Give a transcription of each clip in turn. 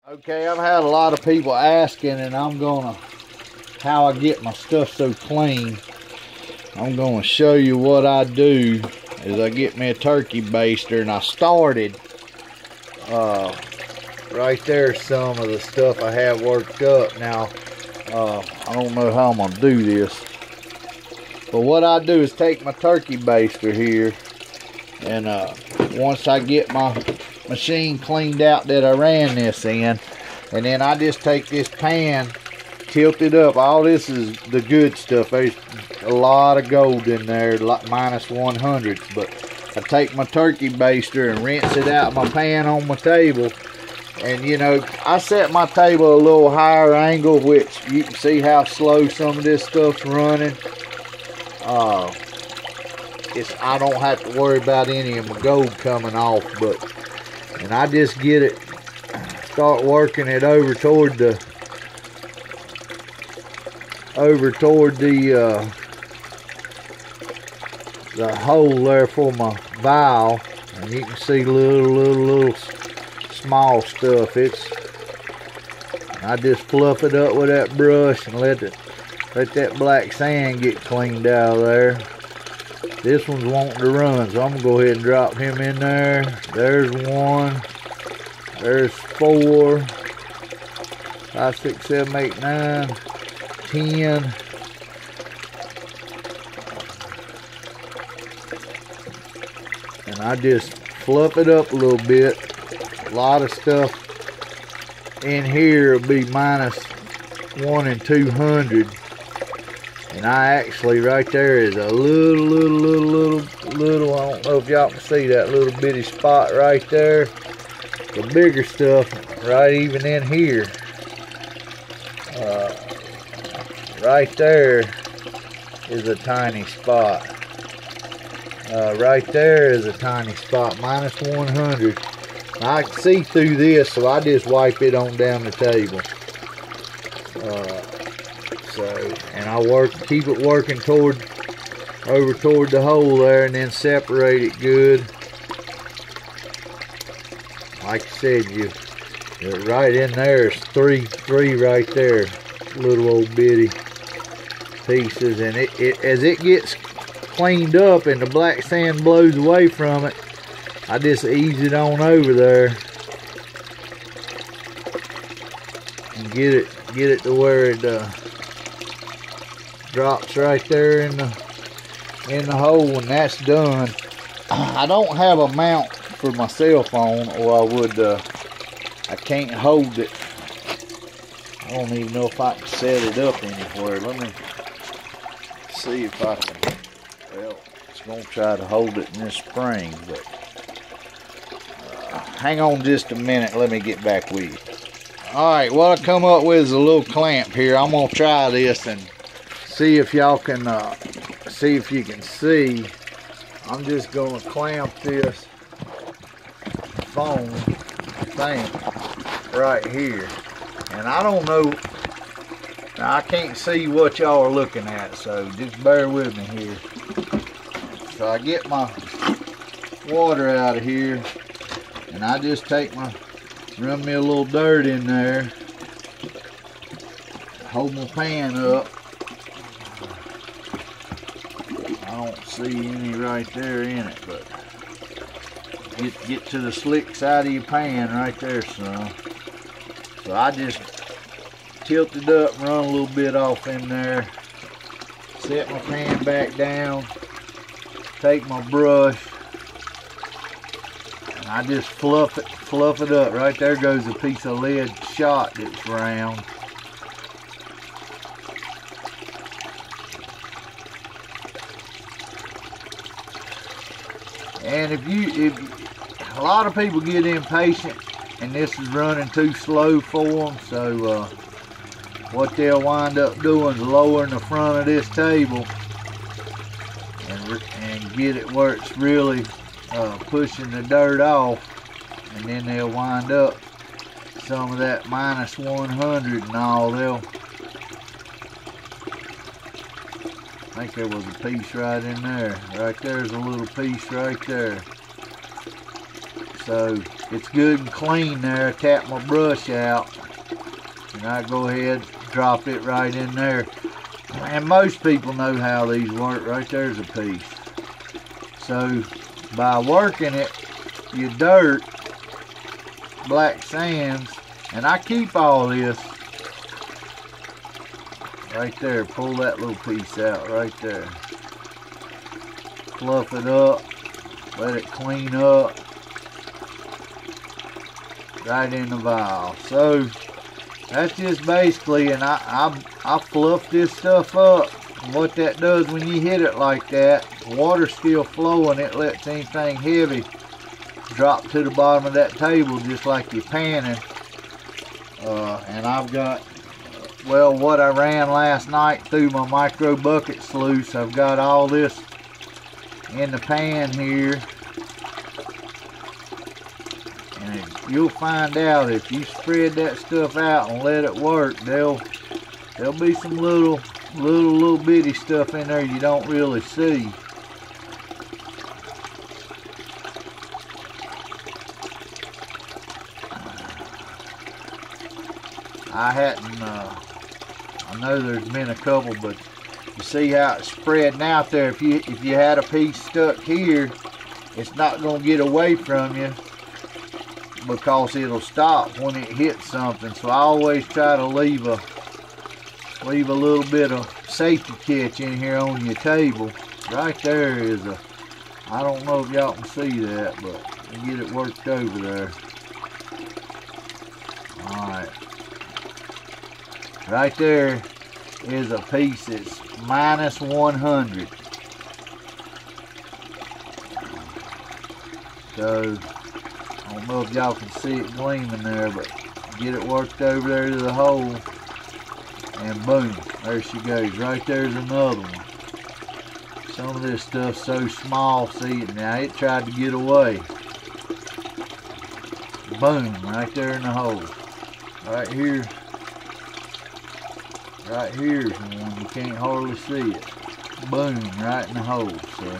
Okay, I've had a lot of people asking, and how I get my stuff so clean. I'm gonna show you what I do is I get me a turkey baster, and I started, right there some of the stuff I have worked up. Now, I don't know how I'm gonna do this, but what I do is take my turkey baster here, and once I get my machine cleaned out that I ran this in, and then I just take this pan, tilt it up. All this is the good stuff. There's a lot of gold in there, minus 100s, but I take my turkey baster and rinse it out of my pan on my table. And you know, I set my table a little higher angle, which you can see how slow some of this stuff's running. I don't have to worry about any of my gold coming off, and I just get it, start working it over toward the hole there for my vial, and you can see little small stuff. I just fluff it up with that brush and let that black sand get cleaned out of there. This one's wanting to run, so I'm gonna go ahead and drop him in there. There's one. There's 4, 5, 6, 7, 8, 9, 10. And I just fluff it up a little bit. A lot of stuff in here will be minus 1 and 200. And I actually, right there is a little, I don't know if y'all can see that little bitty spot right there. The bigger stuff, right even in here. Right there is a tiny spot. Right there is a tiny spot, minus 100. I can see through this, so I just wipe it on down the table. And I keep it working over toward the hole there, and then separate it good. Like I said, right in there is three right there, little old bitty pieces, and as it gets cleaned up and the black sand blows away from it, I just ease it on over there and get it to where it drops right there in the hole, and that's done. I don't have a mount for my cell phone, or I can't hold it. I don't even know if I can set it up anywhere. Let me see if I can. Well, it's gonna try to hold it in this spring, but hang on just a minute. Let me get back with you. All right, what I come up with is a little clamp here. I'm gonna try this and see if y'all can see if you can see. I'm just gonna clamp this phone thing right here, and I don't know, now I can't see what y'all are looking at, so just bear with me here. So I get my water out of here, and I just run me a little dirt in there, hold my pan up. I don't see any right there in it, but get to the slick side of your pan right there, son. So I just tilt it up, run a little bit off in there, set my pan back down, take my brush, and I just fluff it up. Right there goes a piece of lead shot that's round. And if a lot of people get impatient and this is running too slow for them, so what they'll wind up doing is lowering the front of this table and get it where it's really pushing the dirt off, and then they'll wind up some of that minus 100 and all. I think there was a piece right in there. Right there's a little piece right there. So it's good and clean there. I tap my brush out, and I go ahead, drop it right in there. And most people know how these work. Right there's a piece. So by working it, your dirt, black sands, and I keep all this right there. Pull that little piece out right there. Fluff it up, let it clean up right in the vial. So that's just basically, and I fluff this stuff up. And what that does when you hit it like that, water's still flowing, it lets anything heavy drop to the bottom of that table just like you're panning. And I've got, well, what I ran last night through my micro bucket sluice, I've got all this in the pan here. And you'll find out if you spread that stuff out and let it work, there'll be some little bitty stuff in there you don't really see. I hadn't, I know there's been a couple, but you see how it's spreading out there. If you had a piece stuck here, it's not going to get away from you because it'll stop when it hits something. So I always try to leave a little bit of safety catch in here on your table. Right there is a, I don't know if y'all can see that, but you get it worked over there. Alright. Right there is a piece that's minus 100. So, I don't know if y'all can see it gleaming there, but get it worked over there to the hole, and boom, there she goes. Right there's another one. Some of this stuff's so small, see it now, it tried to get away. Boom, right there in the hole. Right here's one, you can't hardly see it. Boom, right in the hole. So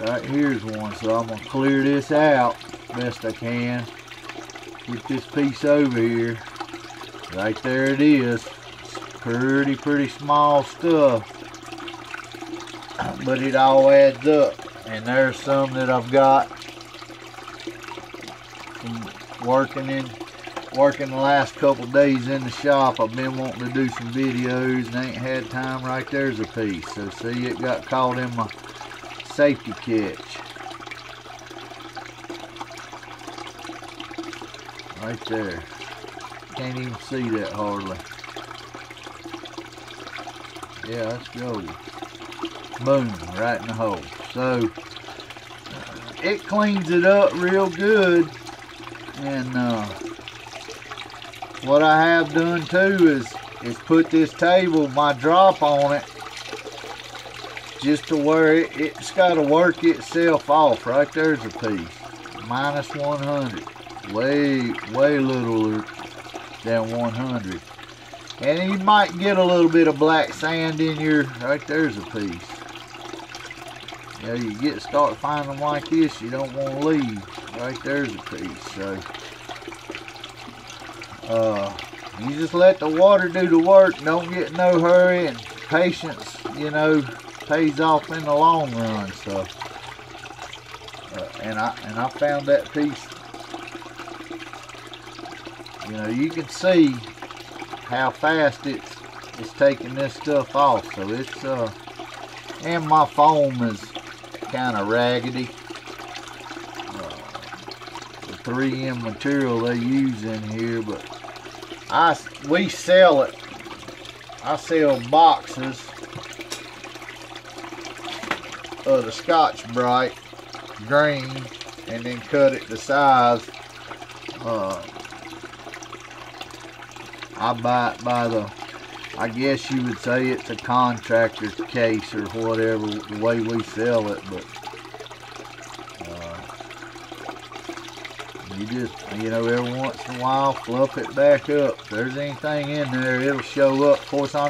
right here's one, so I'm gonna clear this out best I can. Get this piece over here. Right there it is. It's pretty small stuff, but it all adds up. And there's some that I've got from working the last couple days in the shop. I've been wanting to do some videos and ain't had time. Right there's a piece. So see, it got caught in my safety catch. Right there. Can't even see that hardly. Yeah, let's go. Boom, right in the hole. So it cleans it up real good. And what I have done too is put this table, my drop on it, just to where it's got to work itself off. Right there's a piece. Minus 100. Way littler than 100. And you might get a little bit of black sand in your, right there's a piece. Yeah, you start finding them like this, you don't want to leave. Right there's a piece. So you just let the water do the work. Don't get no hurry, and patience, you know, pays off in the long run. So and I found that piece. You know, you can see how fast it's taking this stuff off. So it's and my foam is kind of raggedy. The 3M material they use in here, but we sell it. I sell boxes of the Scotch-Brite green, and then cut it to size. I buy it by the, I guess you would say it's a contractor's case or whatever, the way we sell it, but you just, you know, every once in a while fluff it back up. If there's anything in there, it'll show up. Of course, I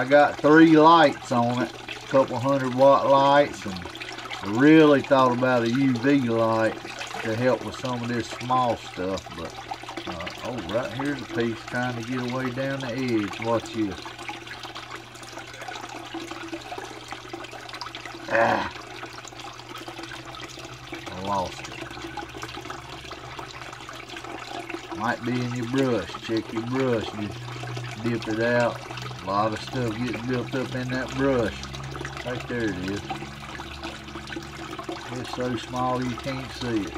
got 3 lights on it, a couple 100-watt lights, and I really thought about a UV light. to help with some of this small stuff. But oh, right here's a piece trying to get away down the edge. Watch this. Ah, I lost it. Might be in your brush. Check your brush. Just dip it out. A lot of stuff gets built up in that brush. Right there it is. It's so small you can't see it.